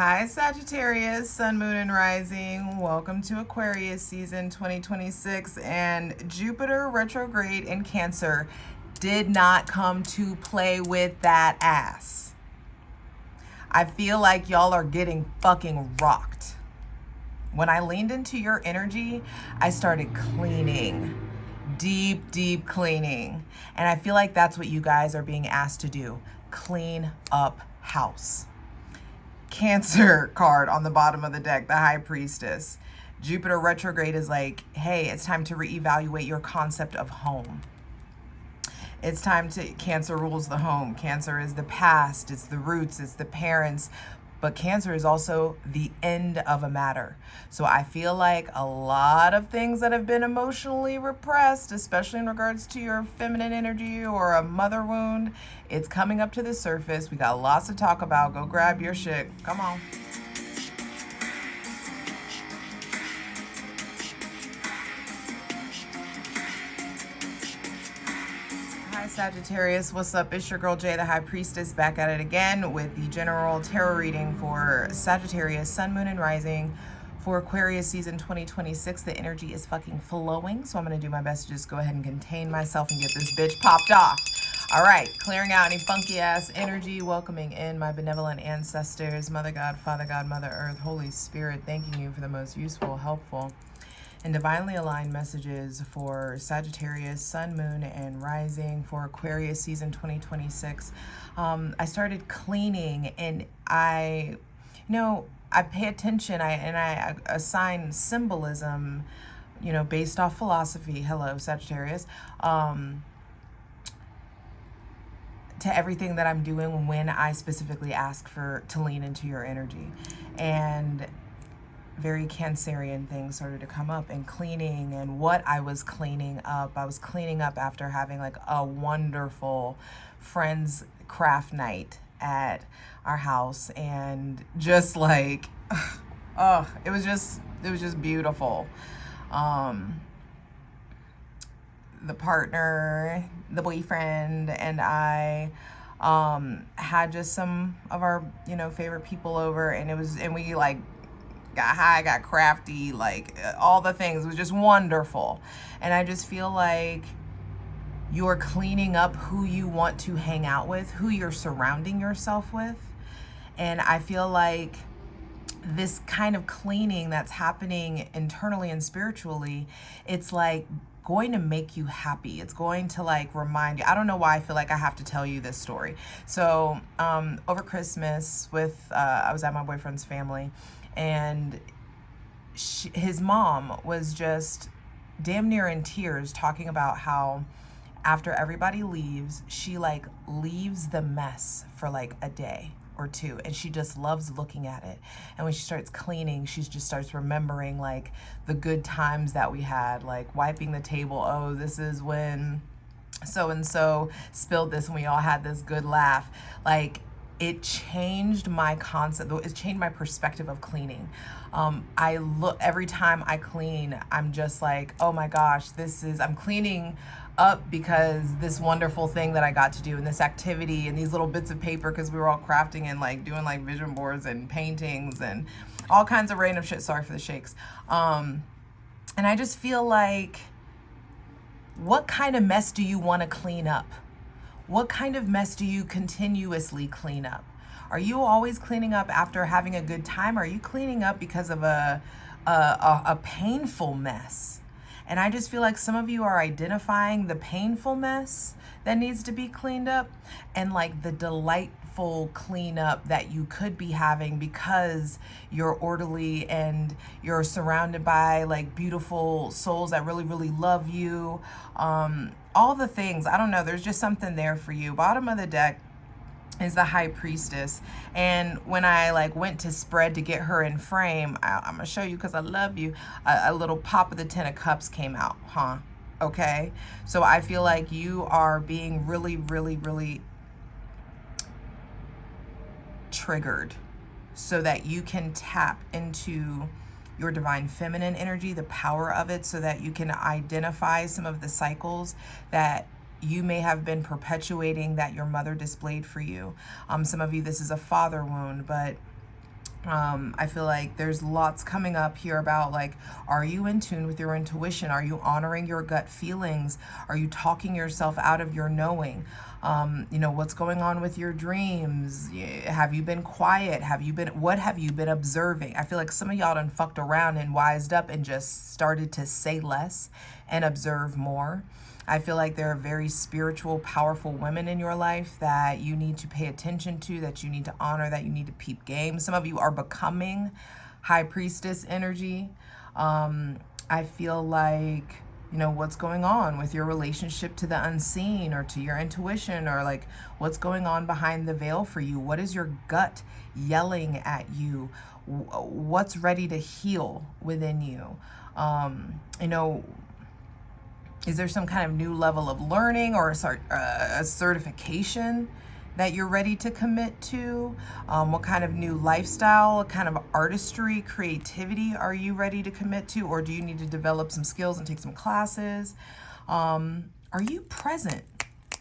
Hi Sagittarius, Sun, Moon, and Rising. Welcome to Aquarius season 2026. And Jupiter retrograde in Cancer did not come to play with that ass. I feel like y'all are getting fucking rocked. When I leaned into your energy, I started cleaning. Deep cleaning. And I feel like that's what you guys are being asked to do. Clean up house. Cancer card on the bottom of the deck, the High Priestess. Jupiter retrograde is like, hey, it's time to reevaluate your concept of home. It's time to, Cancer rules the home. Cancer is the past, it's the roots, it's the parents. But Cancer is also the end of a matter. So I feel like a lot of things that have been emotionally repressed, especially in regards to your feminine energy or a mother wound, it's coming up to the surface. We got lots to talk about. Go grab your shit. Come on. Sagittarius, what's up? It's your girl Jay, the High Priestess, back at it again with the general tarot reading for Sagittarius, Sun, Moon, and Rising for Aquarius season 2026. The energy is fucking flowing, so I'm going to do my best to just go ahead and contain myself and get this bitch popped off. All right, clearing out any funky ass energy, welcoming in my benevolent ancestors, Mother God, Father God, Mother Earth, Holy Spirit, thanking you for the most useful, helpful, and divinely aligned messages for Sagittarius, Sun, Moon, and Rising for Aquarius season 2026. I started cleaning, and I pay attention, I assign symbolism, based off philosophy. Hello, Sagittarius. To everything that I'm doing when I specifically ask to lean into your energy. And very Cancerian things started to come up, and cleaning, and what I was cleaning up. I was cleaning up after having like a wonderful friends craft night at our house, and just like, it was just beautiful. The partner, the boyfriend, and I had just some of our favorite people over, and we like got high, got crafty, like all the things. It was just wonderful. And I just feel like you're cleaning up who you want to hang out with, who you're surrounding yourself with. And I feel like this kind of cleaning that's happening internally and spiritually, it's like going to make you happy. It's going to like remind you. I don't know why I feel like I have to tell you this story. So over Christmas I was at my boyfriend's family, and his mom was just damn near in tears, talking about how after everybody leaves, she like leaves the mess for like a day or two, and she just loves looking at it. And when she starts cleaning, she just starts remembering like the good times that we had, like wiping the table. Oh, this is when so and so spilled this and we all had this good laugh. Like, it changed my concept. It changed my perspective of cleaning. I look, every time I clean, I'm just like, oh my gosh, I'm cleaning up because this wonderful thing that I got to do, and this activity, and these little bits of paper, because we were all crafting and like doing like vision boards and paintings and all kinds of random shit. Sorry for the shakes. And I just feel like, what kind of mess do you want to clean up? What kind of mess do you continuously clean up? Are you always cleaning up after having a good time? Are you cleaning up because of a painful mess? And I just feel like some of you are identifying the painful mess that needs to be cleaned up, and like the delightful cleanup that you could be having because you're orderly and you're surrounded by like beautiful souls that really love you. All the things, I don't know, there's just something there for you. Bottom of the deck is the High Priestess, and when I like went to spread to get her in frame, I'm gonna show you because I love you, a little pop of the Ten of Cups came out, okay? So I feel like you are being really triggered so that you can tap into your divine feminine energy, the power of it, so that you can identify some of the cycles that you may have been perpetuating that your mother displayed for you. Some of you, this is a father wound, but I feel like there's lots coming up here about like, are you in tune with your intuition? Are you honoring your gut feelings? Are you talking yourself out of your knowing? You know, what's going on with your dreams? Have you been quiet? What have you been observing? I feel like some of y'all done fucked around and wised up and just started to say less and observe more. I feel like there are very spiritual, powerful women in your life that you need to pay attention to, that you need to honor, that you need to peep game. Some of you are becoming high priestess energy. I feel like, you know, what's going on with your relationship to the unseen or to your intuition, or like what's going on behind the veil for you? What is your gut yelling at you? What's ready to heal within you? You know, is there some kind of new level of learning or a certification that you're ready to commit to? What kind of new lifestyle, what kind of artistry, creativity are you ready to commit to? Or do you need to develop some skills and take some classes? Are you present?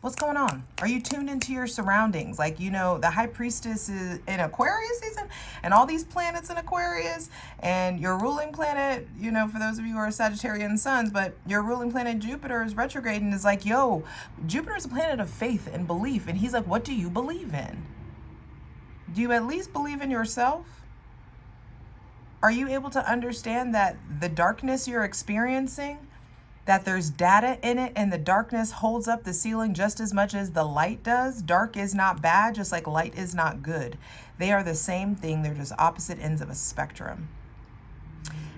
What's going on? Are you tuned into your surroundings? Like, you know, the high priestess is in Aquarius season and all these planets in Aquarius, and your ruling planet, you know, for those of you who are Sagittarian suns, but your ruling planet Jupiter is retrograde and is like, yo, Jupiter is a planet of faith and belief. And he's like, what do you believe in? Do you at least believe in yourself? Are you able to understand that the darkness you're experiencing, that there's data in it, and the darkness holds up the ceiling just as much as the light does? Dark is not bad, just like light is not good. They are the same thing. They're just opposite ends of a spectrum.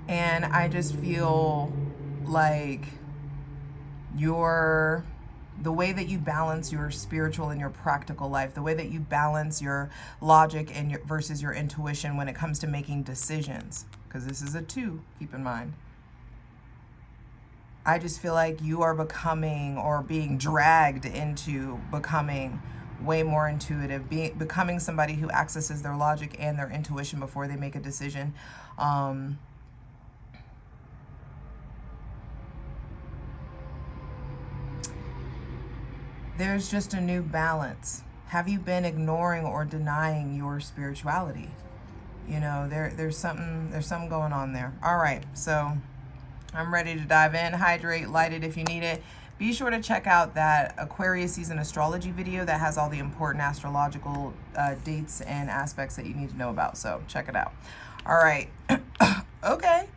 And I just feel like the way that you balance your spiritual and your practical life, the way that you balance your logic and versus your intuition when it comes to making decisions, because this is a 2, keep in mind. I just feel like you are becoming, or being dragged into becoming, way more intuitive, becoming somebody who accesses their logic and their intuition before they make a decision. There's just a new balance. Have you been ignoring or denying your spirituality? You know, there's something going on there. All right, so I'm ready to dive in. Hydrate, light it if you need it. Be sure to check out that Aquarius season astrology video that has all the important astrological dates and aspects that you need to know about. So check it out. All right. Okay.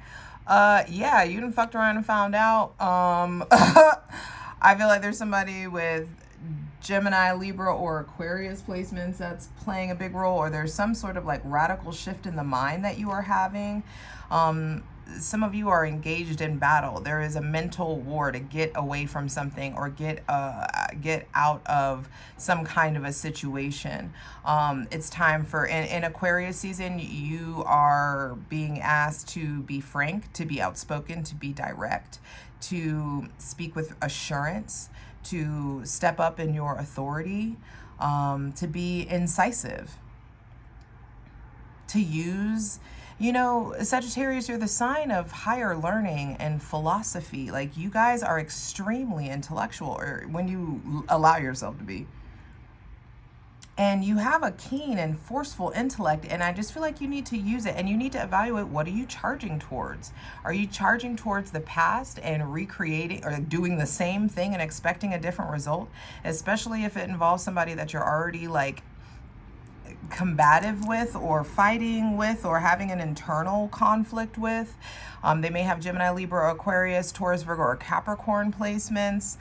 Yeah, you done fucked around and found out. I feel like there's somebody with Gemini, Libra, or Aquarius placements that's playing a big role, or there's some sort of like radical shift in the mind that you are having. Some of you are engaged in battle. There is a mental war to get away from something, or get out of some kind of a situation. It's time for, in Aquarius season, you are being asked to be frank, to be outspoken, to be direct, to speak with assurance, to step up in your authority, to be incisive, to use, you know, Sagittarius, you're the sign of higher learning and philosophy. Like, you guys are extremely intellectual, or when you allow yourself to be. And you have a keen and forceful intellect, and I just feel like you need to use it, and you need to evaluate, what are you charging towards? Are you charging towards the past and recreating or doing the same thing and expecting a different result? Especially if it involves somebody that you're already like combative with, or fighting with, or having an internal conflict with. They may have Gemini, Libra, Aquarius, Taurus, Virgo, or Capricorn placements.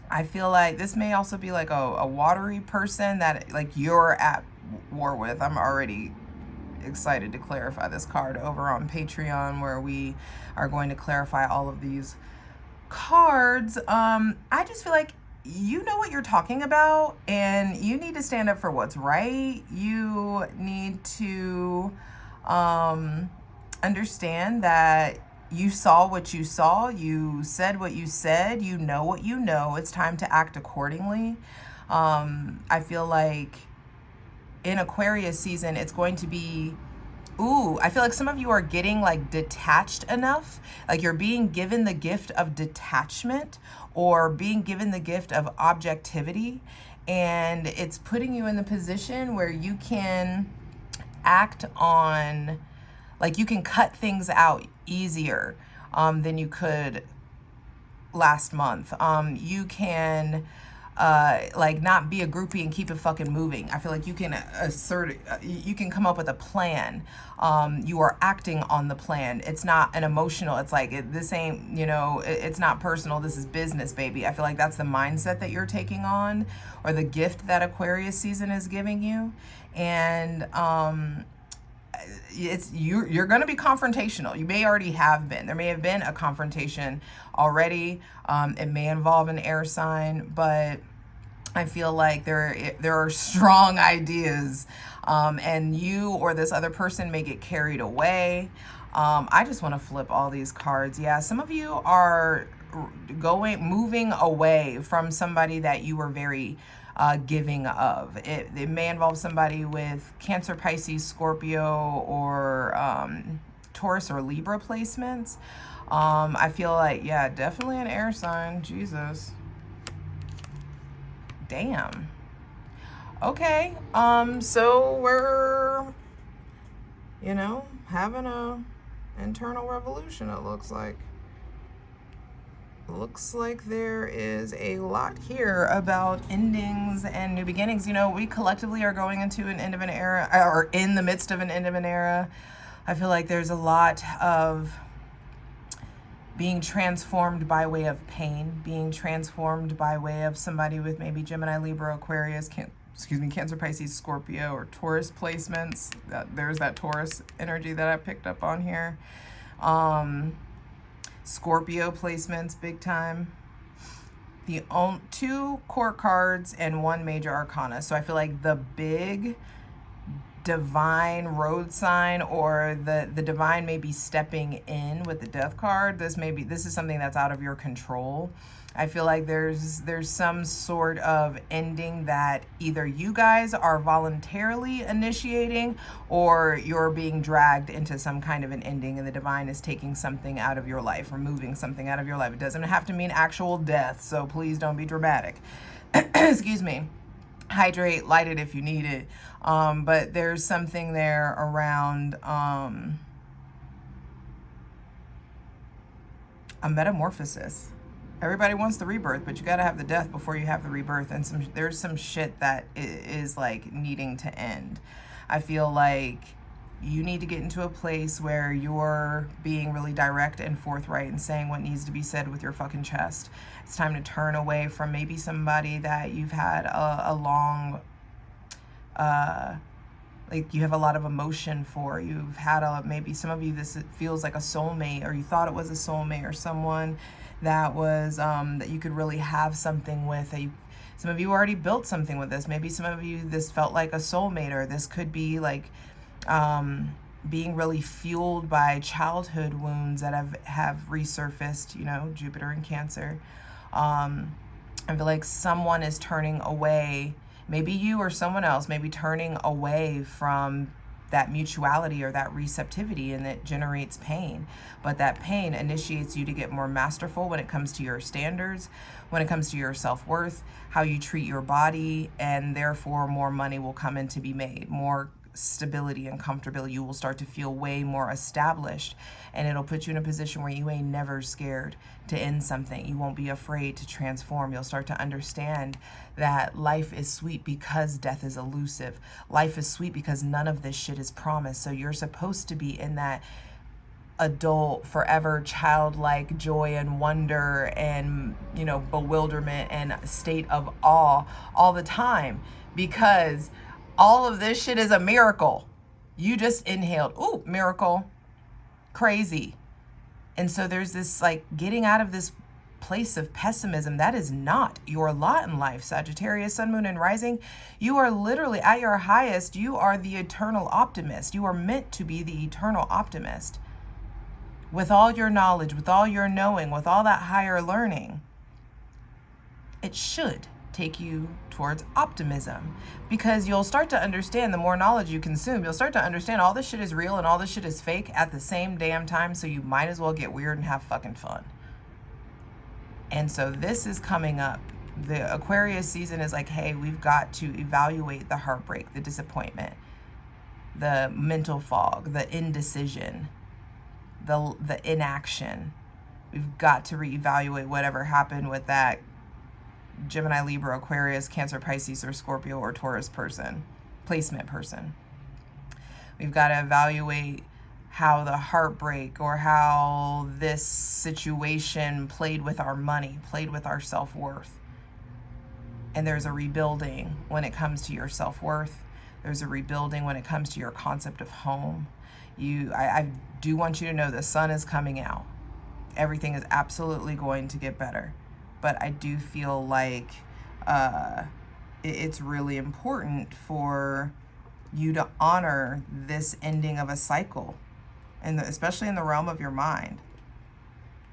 I feel like this may also be like a watery person that like you're at war with. I'm already excited to clarify this card over on Patreon, where we are going to clarify all of these cards. I just feel like you know what you're talking about, and you need to stand up for what's right. You need to understand that you saw what you saw, you said what you said, you know what you know. It's time to act accordingly. I feel like in Aquarius season, it's going to be, I feel like some of you are getting like detached enough, like you're being given the gift of detachment, or being given the gift of objectivity, and it's putting you in the position where you can act on, like you can cut things out easier than you could last month. You can like not be a groupie and keep it fucking moving. I feel like you can assert, you can come up with a plan. You are acting on the plan. It's not an emotional, it's like, this ain't, you know, it's not personal. This is business, baby. I feel like that's the mindset that you're taking on, or the gift that Aquarius season is giving you. And, you're going to be confrontational. You may already have been. There may have been a confrontation already. It may involve an air sign, but I feel like there are strong ideas, and you or this other person may get carried away. I just want to flip all these cards. Yeah, some of you are moving away from somebody that you were very giving of. It may involve somebody with Cancer, Pisces, Scorpio, or Taurus or Libra placements. I feel like, yeah, definitely an air sign. Jesus. Damn. Okay. So we're, you know, having a internal revolution, it looks like. Looks like there is a lot here about endings and new beginnings. You know, we collectively are going into an end of an era, or in the midst of an end of an era. I feel like there's a lot of being transformed by way of pain, being transformed by way of somebody with maybe Gemini, Libra, Aquarius, Cancer, Pisces, Scorpio, or Taurus placements. There's that Taurus energy that I picked up on here. Scorpio placements, big time. The two court cards and one major arcana. So I feel like the big divine road sign, or the divine may be stepping in with the death card. This is something that's out of your control. I feel like there's some sort of ending that either you guys are voluntarily initiating, or you're being dragged into some kind of an ending, and the divine is taking something out of your life, removing something out of your life. It doesn't have to mean actual death, so please don't be dramatic. Excuse me. Hydrate, light it if you need it. But there's something there around a metamorphosis. Everybody wants the rebirth, but you got to have the death before you have the rebirth. And there's some shit that is like needing to end. I feel like you need to get into a place where you're being really direct and forthright and saying what needs to be said with your fucking chest. It's time to turn away from maybe somebody that you've had a long, like you have a lot of emotion for. You've had maybe some of you, this feels like a soulmate, or you thought it was a soulmate, or someone that was that you could really have something with. Some of you already built something with this. Maybe some of you, this felt like a soulmate, or this could be like being really fueled by childhood wounds that have resurfaced, you know, Jupiter and Cancer. I feel like someone is turning away, maybe you or someone else, maybe turning away from that mutuality or that receptivity, and it generates pain. But that pain initiates you to get more masterful when it comes to your standards, when it comes to your self-worth, how you treat your body, and therefore more money will come in to be made, more stability and comfortability. You will start to feel way more established, and it'll put you in a position where you ain't never scared to end something. You won't be afraid to transform. You'll start to understand that life is sweet because death is elusive. Life is sweet because none of this shit is promised. So you're supposed to be in that adult, forever childlike joy and wonder and, you know, bewilderment and state of awe all the time, because all of this shit is a miracle. You just inhaled. Ooh, miracle. Crazy. And so there's this like getting out of this place of pessimism. That is not your lot in life. Sagittarius, sun, moon, and rising. You are literally at your highest. You are the eternal optimist. You are meant to be the eternal optimist. With all your knowledge, with all your knowing, with all that higher learning, it should take you towards optimism, because you'll start to understand, the more knowledge you consume, you'll start to understand all this shit is real and all this shit is fake at the same damn time. So you might as well get weird and have fucking fun. And so this is coming up The Aquarius season is like, hey, we've got to evaluate the heartbreak, the disappointment, the mental fog, the indecision, the inaction. We've got to reevaluate whatever happened with that Gemini, Libra, Aquarius, Cancer, Pisces, or Scorpio or Taurus placement person. We've got to evaluate how the heartbreak or how this situation played with our money, played with our self-worth. And there's a rebuilding when it comes to your self-worth. There's a rebuilding when it comes to your concept of home. I do want you to know the sun is coming out. Everything is absolutely going to get better. But I do feel like it's really important for you to honor this ending of a cycle, and especially in the realm of your mind.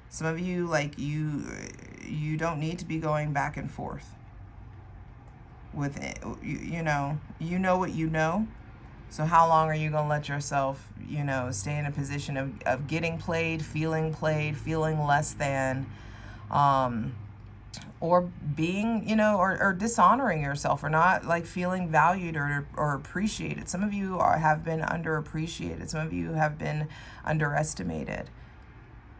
Some of you, like, you don't need to be going back and forth with it. You know what you know. So how long are you going to let yourself, stay in a position of getting played, feeling less than, or being, or dishonoring yourself, or not like feeling valued or appreciated. Some of you have been underappreciated. Some of you have been underestimated.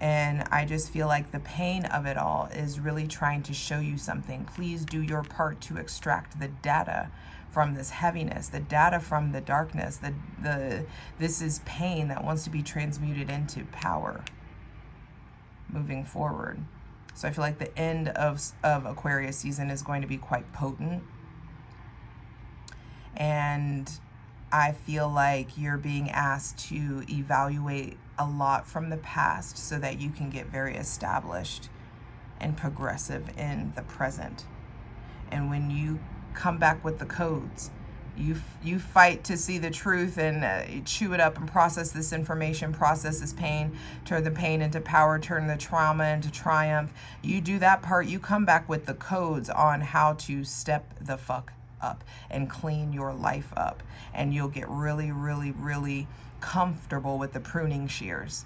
And I just feel like the pain of it all is really trying to show you something. Please do your part to extract the data from this heaviness, the data from the darkness. This is pain that wants to be transmuted into power moving forward. So I feel like the end of Aquarius season is going to be quite potent. And I feel like you're being asked to evaluate a lot from the past so that you can get very established and progressive in the present. And when you come back with the codes, you fight to see the truth and chew it up and process this information, process this pain, turn the pain into power, turn the trauma into triumph. You do that part, you come back with the codes on how to step the fuck up and clean your life up. And you'll get really, really, really comfortable with the pruning shears.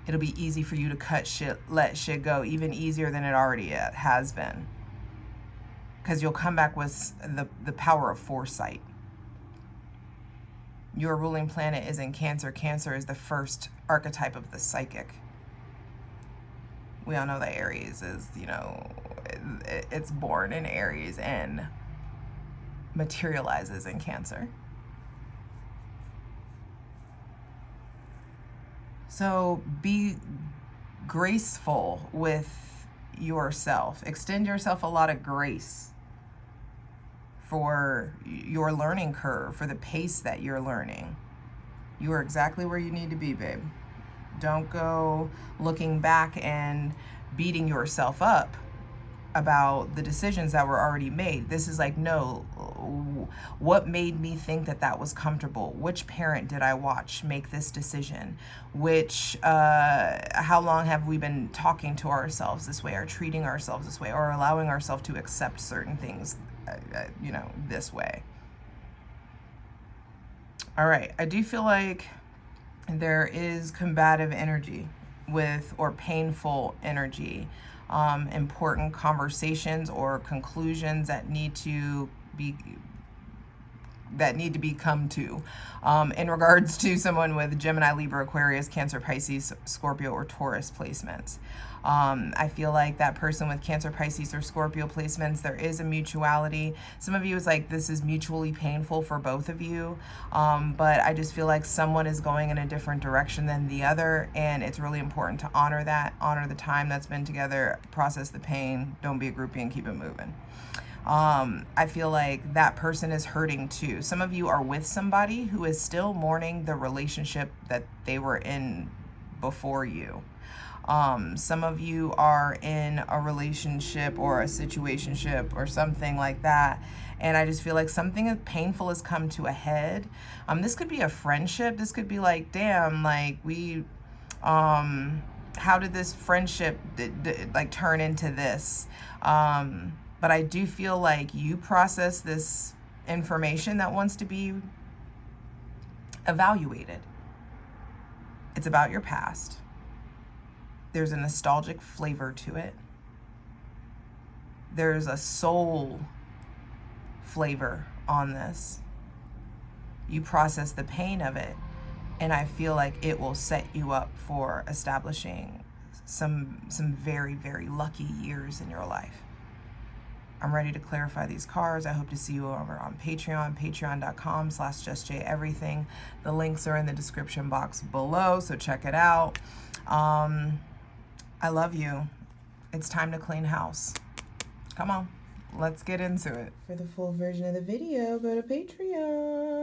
It'll be easy for you to cut shit, let shit go, even easier than it already has been. Because you'll come back with the power of foresight. Your ruling planet is in Cancer. Cancer is the first archetype of the psychic. We all know that Aries is, it's born in Aries and materializes in Cancer. So be graceful with yourself. Extend yourself a lot of grace for your learning curve, for the pace that you're learning. You are exactly where you need to be, babe. Don't go looking back and beating yourself up about the decisions that were already made. This is like, no, what made me think that was comfortable? Which parent did I watch make this decision? How long have we been talking to ourselves this way, or treating ourselves this way, or allowing ourselves to accept certain things, this way? All right, I do feel like there is combative energy or painful energy, important conversations or conclusions that need to be come to in regards to someone with Gemini, Libra, Aquarius, Cancer, Pisces, Scorpio, or Taurus placements. I feel like that person with Cancer, Pisces, or Scorpio placements, there is a mutuality. Some of you is like, this is mutually painful for both of you, but I just feel like someone is going in a different direction than the other, and it's really important to honor that, honor the time that's been together, process the pain, don't be a groupie, and keep it moving. I feel like that person is hurting too. Some of you are with somebody who is still mourning the relationship that they were in before you. Some of you are in a relationship or a situationship or something like that, and I just feel like something painful has come to a head. This could be a friendship. This could be like, damn, like how did this friendship like turn into this? But I do feel like you process this information that wants to be evaluated. It's about your past. There's a nostalgic flavor to it. there's a soul flavor on this. You process the pain of it, and I feel like it will set you up for establishing some very, very lucky years in your life. I'm ready to clarify these cards. I hope to see you over on Patreon, patreon.com/JustJEverything. The links are in the description box below, so check it out. I love you. It's time to clean house. Come on, let's get into it. For the full version of the video, go to Patreon.